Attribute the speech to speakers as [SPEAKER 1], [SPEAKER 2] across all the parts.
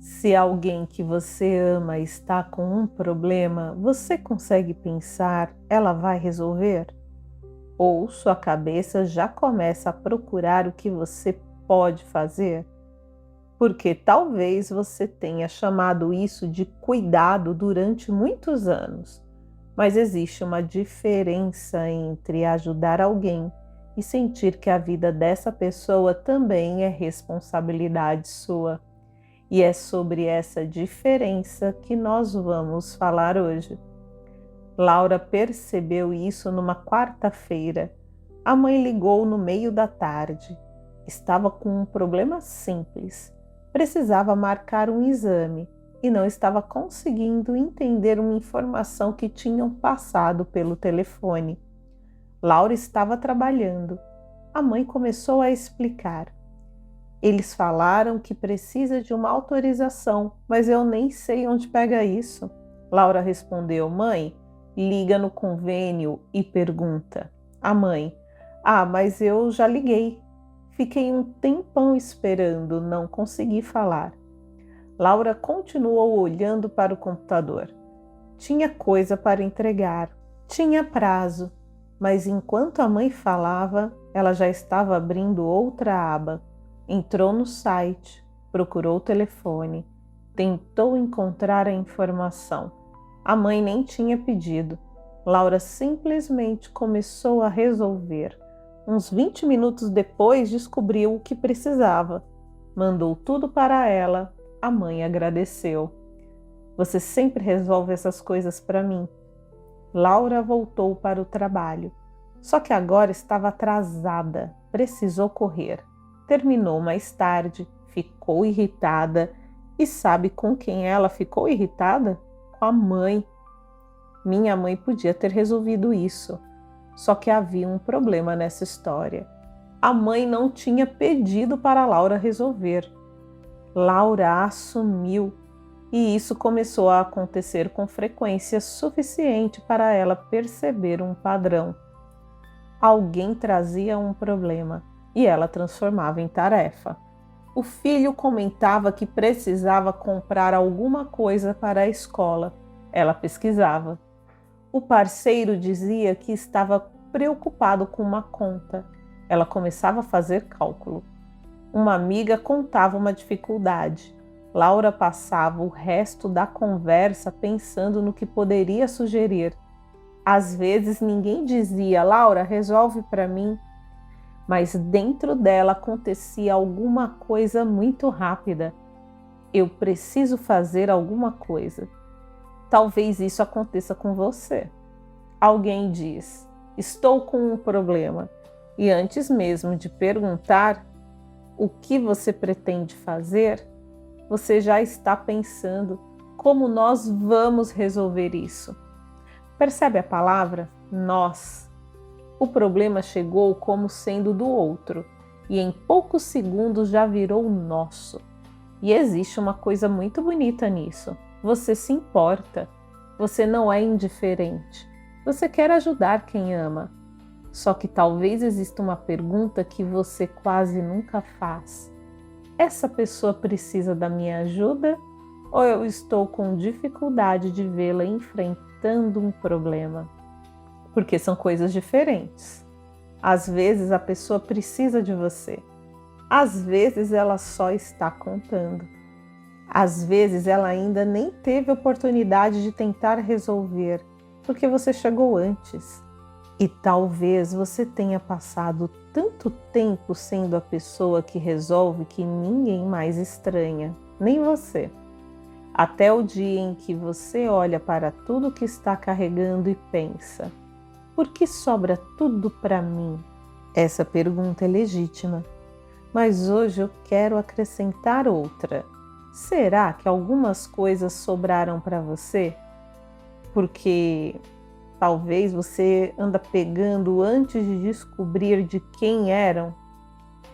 [SPEAKER 1] Se alguém que você ama está com um problema, você consegue pensar, ela vai resolver? Ou sua cabeça já começa a procurar o que você pode fazer? Porque talvez você tenha chamado isso de cuidado durante muitos anos, mas existe uma diferença entre ajudar alguém e sentir que a vida dessa pessoa também é responsabilidade sua. E é sobre essa diferença que nós vamos falar hoje. Laura percebeu isso numa quarta-feira. A mãe ligou no meio da tarde. Estava com um problema simples. Precisava marcar um exame e não estava conseguindo entender uma informação que tinham passado pelo telefone. Laura estava trabalhando. A mãe começou a explicar. Eles falaram que precisa de uma autorização, mas eu nem sei onde pega isso. Laura respondeu: mãe, liga no convênio e pergunta. A mãe: mas eu já liguei. Fiquei um tempão esperando, não consegui falar. Laura continuou olhando para o computador. Tinha coisa para entregar, tinha prazo, mas enquanto a mãe falava, ela já estava abrindo outra aba. Entrou no site, procurou o telefone, tentou encontrar a informação. A mãe nem tinha pedido. Laura simplesmente começou a resolver. Uns 20 minutos depois, descobriu o que precisava. Mandou tudo para ela. A mãe agradeceu. Você sempre resolve essas coisas para mim. Laura voltou para o trabalho. Só que agora estava atrasada. Precisou correr. Terminou mais tarde, ficou irritada. E sabe com quem ela ficou irritada? Com a mãe. Minha mãe podia ter resolvido isso. Só que havia um problema nessa história. A mãe não tinha pedido para Laura resolver. Laura assumiu. E isso começou a acontecer com frequência suficiente para ela perceber um padrão. Alguém trazia um problema e ela transformava em tarefa. O filho comentava que precisava comprar alguma coisa para a escola. Ela pesquisava. O parceiro dizia que estava preocupado com uma conta. Ela começava a fazer cálculo. Uma amiga contava uma dificuldade. Laura passava o resto da conversa pensando no que poderia sugerir. Às vezes ninguém dizia: Laura, resolve para mim. Mas dentro dela acontecia alguma coisa muito rápida. Eu preciso fazer alguma coisa. Talvez isso aconteça com você. Alguém diz: estou com um problema. E antes mesmo de perguntar o que você pretende fazer, você já está pensando como nós vamos resolver isso. Percebe a palavra nós? O problema chegou como sendo do outro e em poucos segundos já virou nosso. E existe uma coisa muito bonita nisso. Você se importa, você não é indiferente, você quer ajudar quem ama. Só que talvez exista uma pergunta que você quase nunca faz. Essa pessoa precisa da minha ajuda ou eu estou com dificuldade de vê-la enfrentando um problema? Porque são coisas diferentes. Às vezes a pessoa precisa de você. Às vezes ela só está contando. Às vezes ela ainda nem teve oportunidade de tentar resolver, porque você chegou antes. E talvez você tenha passado tanto tempo sendo a pessoa que resolve que ninguém mais estranha, nem você. Até o dia em que você olha para tudo que está carregando e pensa: por que sobra tudo para mim? Essa pergunta é legítima. Mas hoje eu quero acrescentar outra. Será que algumas coisas sobraram para você? Porque talvez você anda pegando antes de descobrir de quem eram.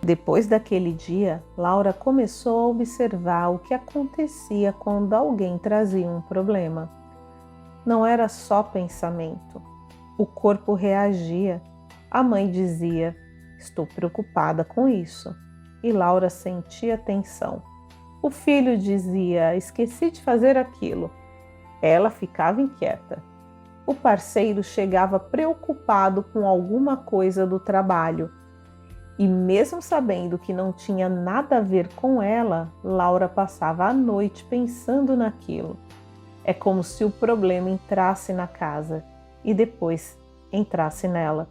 [SPEAKER 1] Depois daquele dia, Laura começou a observar o que acontecia quando alguém trazia um problema. Não era só pensamento. O corpo reagia. A mãe dizia: estou preocupada com isso. E Laura sentia tensão. O filho dizia: esqueci de fazer aquilo. Ela ficava inquieta. O parceiro chegava preocupado com alguma coisa do trabalho. E mesmo sabendo que não tinha nada a ver com ela, Laura passava a noite pensando naquilo. É como se o problema entrasse na casa e depois entrasse nela.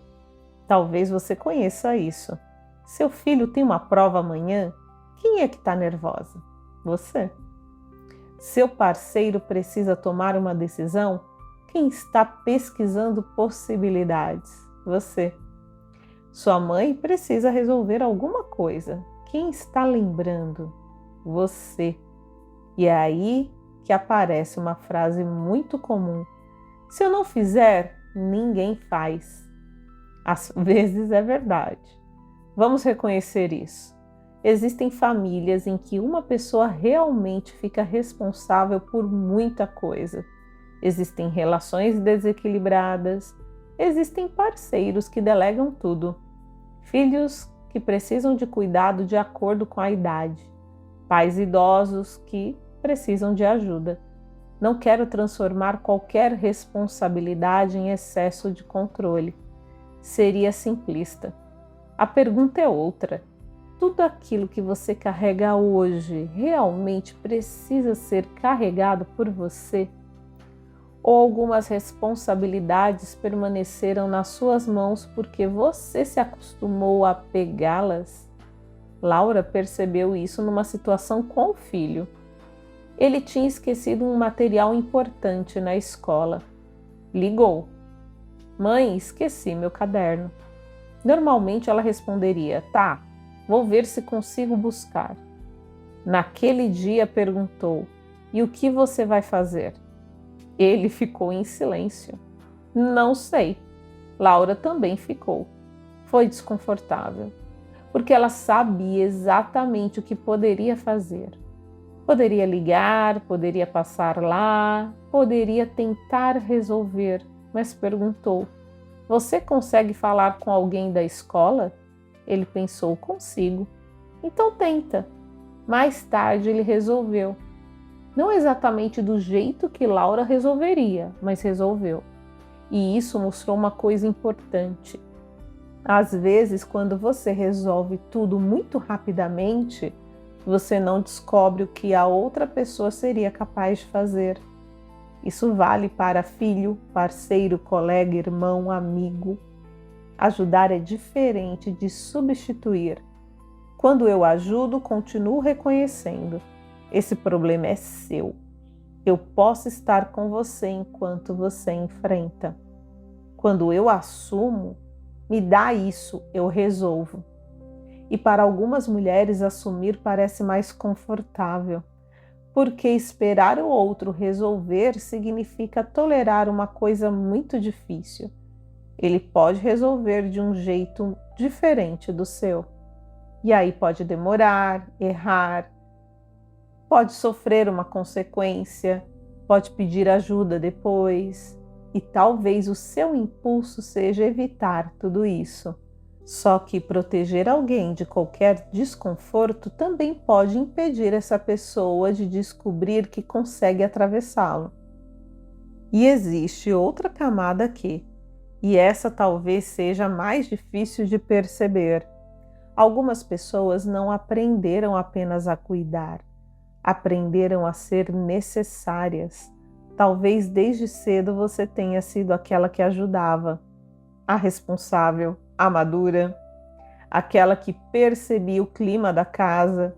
[SPEAKER 1] Talvez você conheça isso. Seu filho tem uma prova amanhã? Quem é que está nervosa? Você. Seu parceiro precisa tomar uma decisão? Quem está pesquisando possibilidades? Você. Sua mãe precisa resolver alguma coisa. Quem está lembrando? Você. E é aí que aparece uma frase muito comum: se eu não fizer, ninguém faz. Às vezes é verdade. Vamos reconhecer isso. Existem famílias em que uma pessoa realmente fica responsável por muita coisa. Existem relações desequilibradas, existem parceiros que delegam tudo, filhos que precisam de cuidado de acordo com a idade, pais idosos que precisam de ajuda. Não quero transformar qualquer responsabilidade em excesso de controle. Seria simplista. A pergunta é outra. Tudo aquilo que você carrega hoje realmente precisa ser carregado por você? Ou algumas responsabilidades permaneceram nas suas mãos porque você se acostumou a pegá-las? Laura percebeu isso numa situação com o filho. Ele tinha esquecido um material importante na escola. Ligou. Mãe, esqueci meu caderno. Normalmente ela responderia: tá, vou ver se consigo buscar. Naquele dia perguntou: e o que você vai fazer? Ele ficou em silêncio. Não sei. Laura também ficou. Foi desconfortável, porque ela sabia exatamente o que poderia fazer. Poderia ligar, poderia passar lá, poderia tentar resolver, mas perguntou: você consegue falar com alguém da escola? Ele pensou: consigo. Então tenta. Mais tarde ele resolveu. Não exatamente do jeito que Laura resolveria, mas resolveu. E isso mostrou uma coisa importante. Às vezes, quando você resolve tudo muito rapidamente, você não descobre o que a outra pessoa seria capaz de fazer. Isso vale para filho, parceiro, colega, irmão, amigo. Ajudar é diferente de substituir. Quando eu ajudo, continuo reconhecendo: esse problema é seu. Eu posso estar com você enquanto você enfrenta. Quando eu assumo, me dá isso, eu resolvo. E para algumas mulheres, assumir parece mais confortável, porque esperar o outro resolver significa tolerar uma coisa muito difícil. Ele pode resolver de um jeito diferente do seu. E aí pode demorar, errar, pode sofrer uma consequência, pode pedir ajuda depois. E talvez o seu impulso seja evitar tudo isso. Só que proteger alguém de qualquer desconforto também pode impedir essa pessoa de descobrir que consegue atravessá-lo. E existe outra camada aqui, e essa talvez seja mais difícil de perceber. Algumas pessoas não aprenderam apenas a cuidar, aprenderam a ser necessárias. Talvez desde cedo você tenha sido aquela que ajudava, a responsável, a madura, aquela que percebia o clima da casa,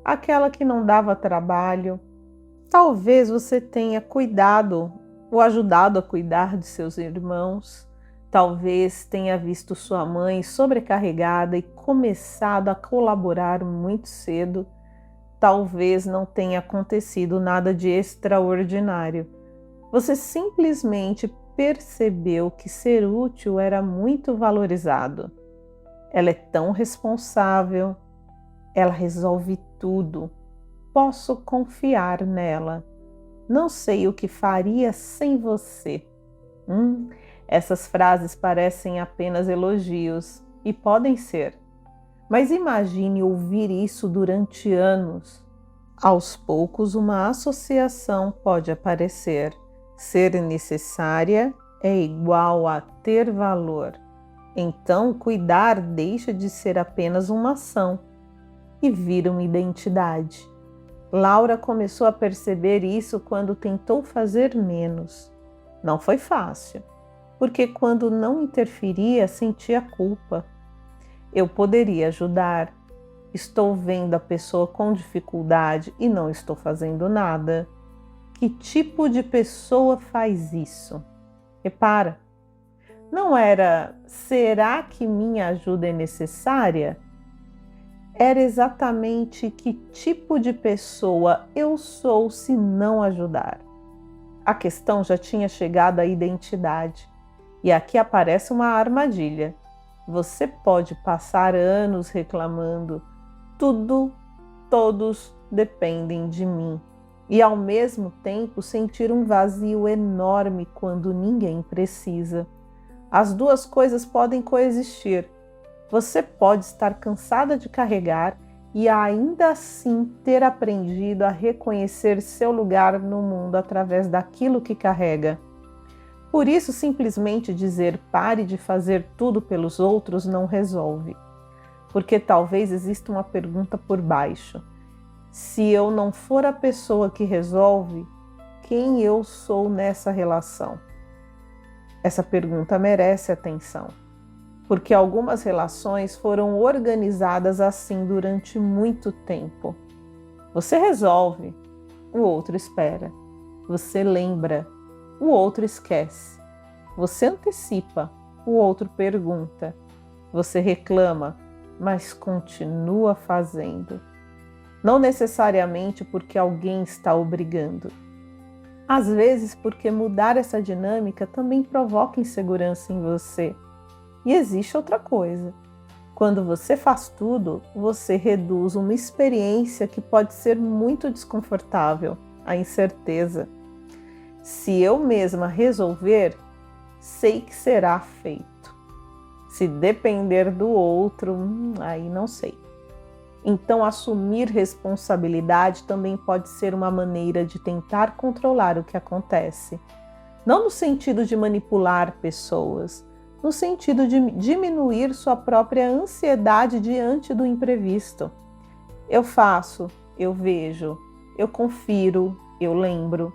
[SPEAKER 1] aquela que não dava trabalho. Talvez você tenha cuidado ou ajudado a cuidar de seus irmãos. Talvez tenha visto sua mãe sobrecarregada e começado a colaborar muito cedo. Talvez não tenha acontecido nada de extraordinário. Você simplesmente percebeu que ser útil era muito valorizado. Ela é tão responsável, ela resolve tudo. Posso confiar nela. Não sei o que faria sem você. Essas frases parecem apenas elogios, e podem ser. Mas imagine ouvir isso durante anos. Aos poucos, uma associação pode aparecer. Ser necessária é igual a ter valor. Então, cuidar deixa de ser apenas uma ação e vira uma identidade. Laura começou a perceber isso quando tentou fazer menos. Não foi fácil, porque quando não interferia, sentia culpa. Eu poderia ajudar. Estou vendo a pessoa com dificuldade e não estou fazendo nada. Que tipo de pessoa faz isso? Repara, não era será que minha ajuda é necessária? Era exatamente que tipo de pessoa eu sou se não ajudar. A questão já tinha chegado à identidade. E aqui aparece uma armadilha. Você pode passar anos reclamando. Tudo, todos dependem de mim. E ao mesmo tempo sentir um vazio enorme quando ninguém precisa. As duas coisas podem coexistir. Você pode estar cansada de carregar e ainda assim ter aprendido a reconhecer seu lugar no mundo através daquilo que carrega. Por isso, simplesmente dizer pare de fazer tudo pelos outros não resolve. Porque talvez exista uma pergunta por baixo. Se eu não for a pessoa que resolve, quem eu sou nessa relação? Essa pergunta merece atenção, porque algumas relações foram organizadas assim durante muito tempo. Você resolve, o outro espera. Você lembra, o outro esquece. Você antecipa, o outro pergunta. Você reclama, mas continua fazendo. Não necessariamente porque alguém está obrigando. Às vezes porque mudar essa dinâmica também provoca insegurança em você. E existe outra coisa. Quando você faz tudo, você reduz uma experiência que pode ser muito desconfortável, a incerteza. Se eu mesma resolver, sei que será feito. Se depender do outro, aí não sei. Então, assumir responsabilidade também pode ser uma maneira de tentar controlar o que acontece. Não no sentido de manipular pessoas, no sentido de diminuir sua própria ansiedade diante do imprevisto. Eu faço, eu vejo, eu confiro, eu lembro.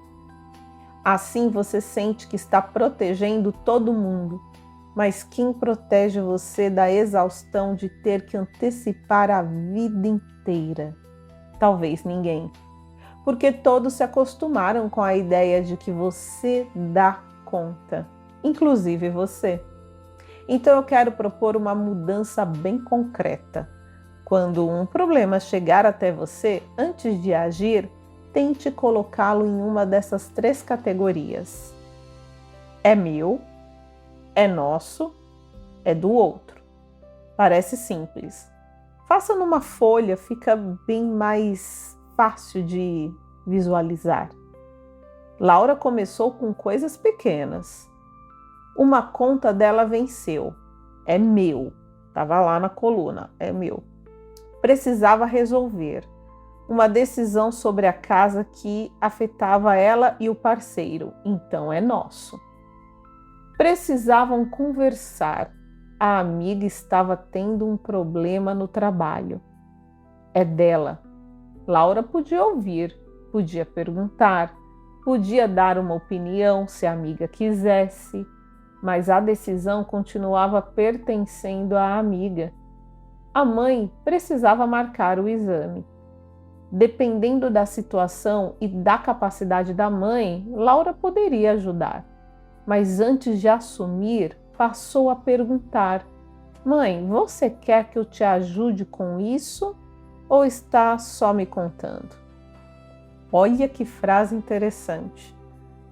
[SPEAKER 1] Assim você sente que está protegendo todo mundo. Mas quem protege você da exaustão de ter que antecipar a vida inteira? Talvez ninguém. Porque todos se acostumaram com a ideia de que você dá conta, inclusive você. Então eu quero propor uma mudança bem concreta. Quando um problema chegar até você, antes de agir, tente colocá-lo em uma dessas 3 categorias. É meu? É nosso, é do outro. Parece simples. Faça numa folha, fica bem mais fácil de visualizar. Laura começou com coisas pequenas. Uma conta dela venceu. É meu. Estava lá na coluna. É meu. Precisava resolver. Uma decisão sobre a casa que afetava ela e o parceiro. Então é nosso. Precisavam conversar. A amiga estava tendo um problema no trabalho. É dela. Laura podia ouvir, podia perguntar, podia dar uma opinião se a amiga quisesse, mas a decisão continuava pertencendo à amiga. A mãe precisava marcar o exame. Dependendo da situação e da capacidade da mãe, Laura poderia ajudar. Mas antes de assumir, passou a perguntar: mãe, você quer que eu te ajude com isso ou está só me contando? Olha que frase interessante,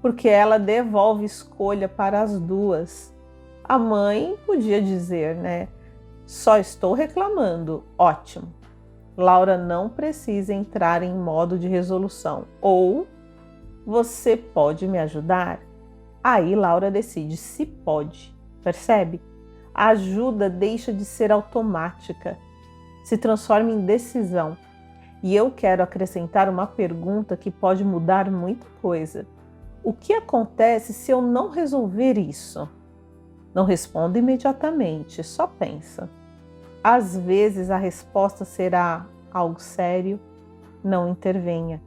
[SPEAKER 1] porque ela devolve escolha para as duas. A mãe podia dizer, né? Só estou reclamando, ótimo. Laura não precisa entrar em modo de resolução. Ou, você pode me ajudar? Aí Laura decide se pode, percebe? A ajuda deixa de ser automática, se transforma em decisão. E eu quero acrescentar uma pergunta que pode mudar muita coisa. O que acontece se eu não resolver isso? Não responda imediatamente, só pensa. Às vezes a resposta será algo sério, não intervenha.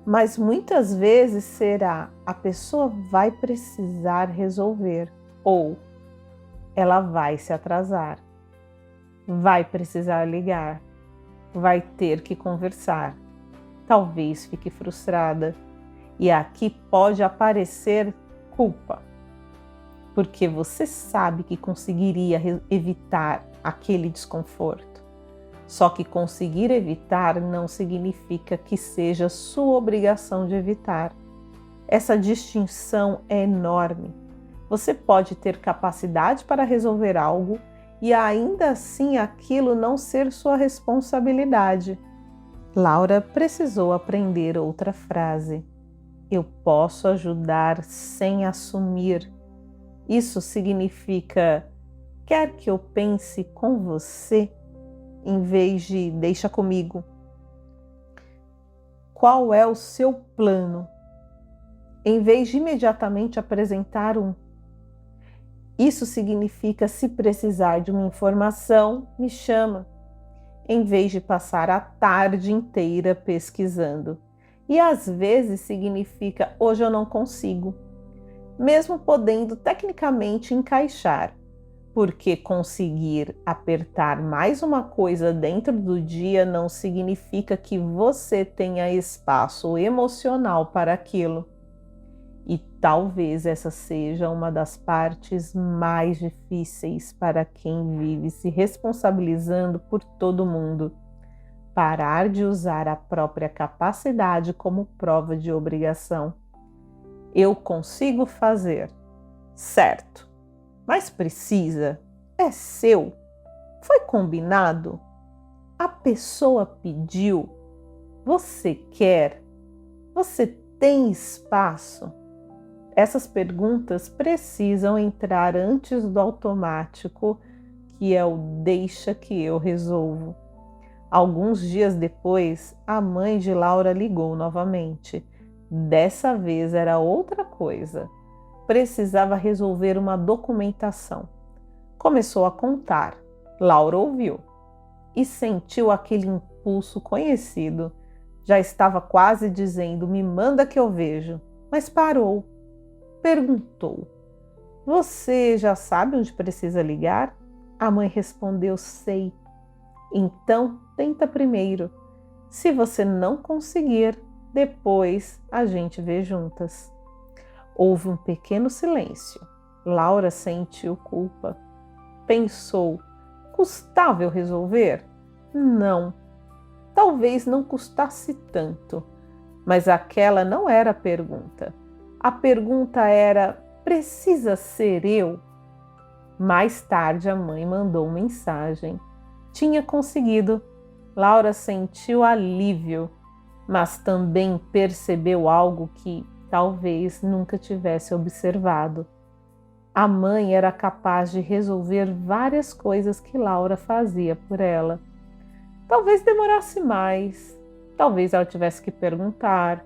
[SPEAKER 1] Mas muitas vezes será a pessoa vai precisar resolver ou ela vai se atrasar, vai precisar ligar, vai ter que conversar, talvez fique frustrada e aqui pode aparecer culpa, porque você sabe que conseguiria evitar aquele desconforto. Só que conseguir evitar não significa que seja sua obrigação de evitar. Essa distinção é enorme. Você pode ter capacidade para resolver algo e ainda assim aquilo não ser sua responsabilidade. Laura precisou aprender outra frase. Eu posso ajudar sem assumir. Isso significa, quer que eu pense com você? Em vez de deixa comigo. Qual é o seu plano? Em vez de imediatamente apresentar um. Isso significa se precisar de uma informação, me chama. Em vez de passar a tarde inteira pesquisando. E às vezes significa hoje eu não consigo. Mesmo podendo tecnicamente encaixar. Porque conseguir apertar mais uma coisa dentro do dia não significa que você tenha espaço emocional para aquilo. E talvez essa seja uma das partes mais difíceis para quem vive se responsabilizando por todo mundo. Parar de usar a própria capacidade como prova de obrigação. Eu consigo fazer, certo? Mas precisa? É seu? Foi combinado? A pessoa pediu? Você quer? Você tem espaço? Essas perguntas precisam entrar antes do automático, que é o deixa que eu resolvo. Alguns dias depois, a mãe de Laura ligou novamente. Dessa vez era outra coisa. Precisava resolver uma documentação. Começou a contar. Laura ouviu e sentiu aquele impulso conhecido. Já estava quase dizendo, me manda que eu vejo, mas parou. Perguntou, você já sabe onde precisa ligar? A mãe respondeu, sei. Então, tenta primeiro. Se você não conseguir, depois a gente vê juntas. Houve um pequeno silêncio. Laura sentiu culpa. Pensou, custava eu resolver? Não. Talvez não custasse tanto, mas aquela não era a pergunta. A pergunta era, precisa ser eu? Mais tarde a mãe mandou mensagem. Tinha conseguido. Laura sentiu alívio, mas também percebeu algo que talvez nunca tivesse observado. A mãe era capaz de resolver várias coisas que Laura fazia por ela. Talvez demorasse mais, talvez ela tivesse que perguntar,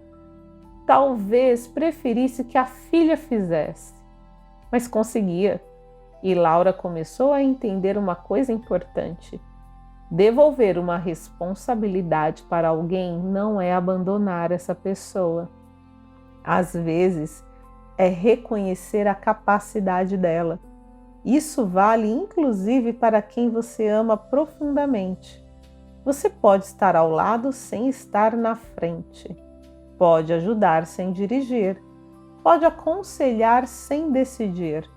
[SPEAKER 1] talvez preferisse que a filha fizesse, mas conseguia. E Laura começou a entender uma coisa importante. Devolver uma responsabilidade para alguém não é abandonar essa pessoa. Às vezes, é reconhecer a capacidade dela. Isso vale inclusive para quem você ama profundamente. Você pode estar ao lado sem estar na frente. Pode ajudar sem dirigir. Pode aconselhar sem decidir.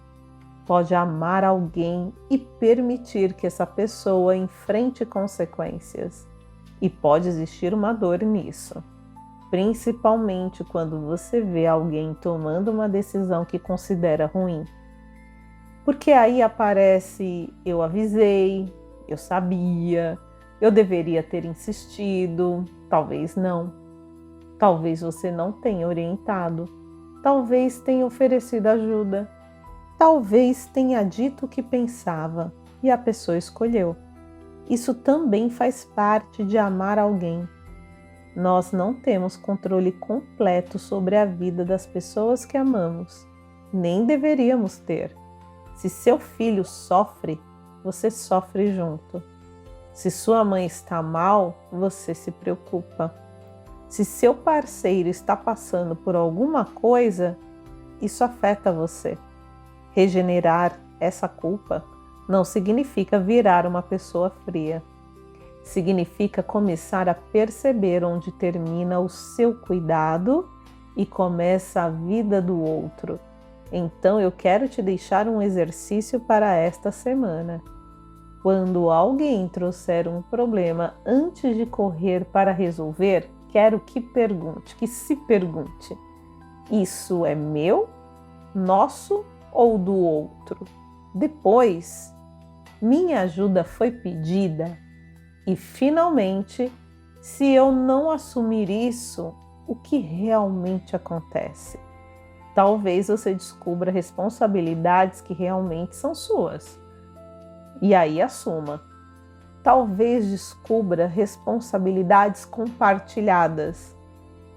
[SPEAKER 1] Pode amar alguém e permitir que essa pessoa enfrente consequências. E pode existir uma dor nisso. Principalmente quando você vê alguém tomando uma decisão que considera ruim. Porque aí aparece, eu avisei, eu sabia, eu deveria ter insistido, talvez não. Talvez você não tenha orientado, talvez tenha oferecido ajuda, talvez tenha dito o que pensava e a pessoa escolheu. Isso também faz parte de amar alguém. Nós não temos controle completo sobre a vida das pessoas que amamos, nem deveríamos ter. Se seu filho sofre, você sofre junto. Se sua mãe está mal, você se preocupa. Se seu parceiro está passando por alguma coisa, isso afeta você. Regenerar essa culpa não significa virar uma pessoa fria. Significa começar a perceber onde termina o seu cuidado e começa a vida do outro. Então eu quero te deixar um exercício para esta semana. Quando alguém trouxer um problema antes de correr para resolver, quero que se pergunte: isso é meu, nosso ou do outro? Depois, minha ajuda foi pedida? E finalmente, se eu não assumir isso, o que realmente acontece? Talvez você descubra responsabilidades que realmente são suas. E aí assuma. Talvez descubra responsabilidades compartilhadas.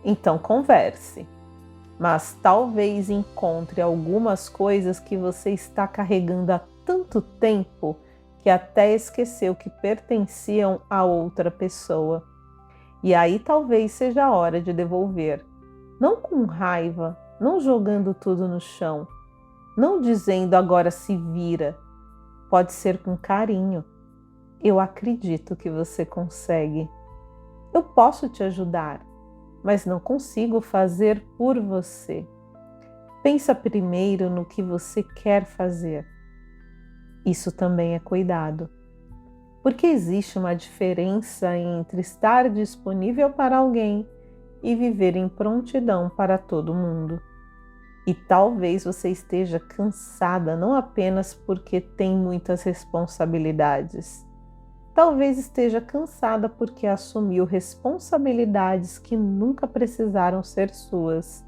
[SPEAKER 1] Então converse. Mas talvez encontre algumas coisas que você está carregando há tanto tempo que até esqueceu que pertenciam a outra pessoa. E aí talvez seja a hora de devolver. Não com raiva, não jogando tudo no chão, não dizendo agora se vira. Pode ser com carinho. Eu acredito que você consegue. Eu posso te ajudar, mas não consigo fazer por você. Pensa primeiro no que você quer fazer. Isso também é cuidado. Porque existe uma diferença entre estar disponível para alguém e viver em prontidão para todo mundo. E talvez você esteja cansada não apenas porque tem muitas responsabilidades. Talvez esteja cansada porque assumiu responsabilidades que nunca precisaram ser suas.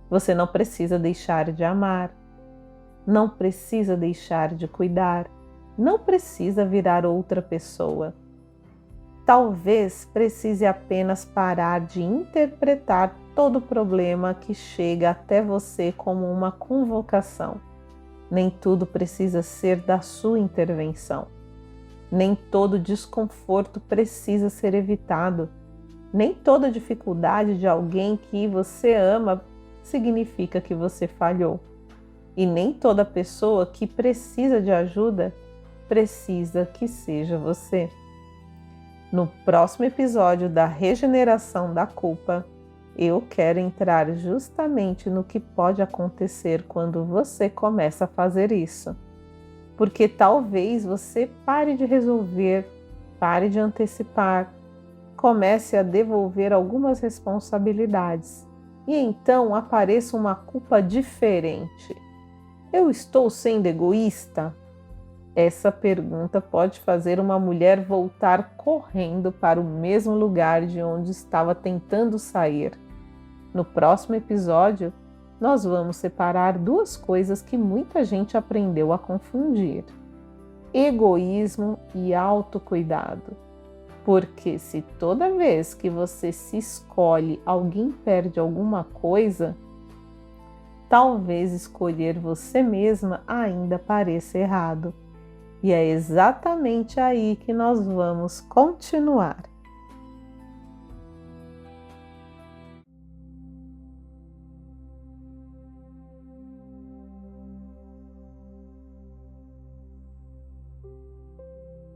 [SPEAKER 1] Você não precisa deixar de amar, não precisa deixar de cuidar, não precisa virar outra pessoa. Talvez precise apenas parar de interpretar todo problema que chega até você como uma convocação. Nem tudo precisa ser da sua intervenção. Nem todo desconforto precisa ser evitado. Nem toda dificuldade de alguém que você ama significa que você falhou. E nem toda pessoa que precisa de ajuda precisa que seja você. No próximo episódio da Regeneração da Culpa, eu quero entrar justamente no que pode acontecer quando você começa a fazer isso. Porque talvez você pare de resolver, pare de antecipar, comece a devolver algumas responsabilidades e então apareça uma culpa diferente. Eu estou sendo egoísta? Essa pergunta pode fazer uma mulher voltar correndo para o mesmo lugar de onde estava tentando sair. No próximo episódio, nós vamos separar duas coisas que muita gente aprendeu a confundir: egoísmo e autocuidado. Porque se toda vez que você se escolhe, alguém perde alguma coisa, talvez escolher você mesma ainda pareça errado. E é exatamente aí que nós vamos continuar.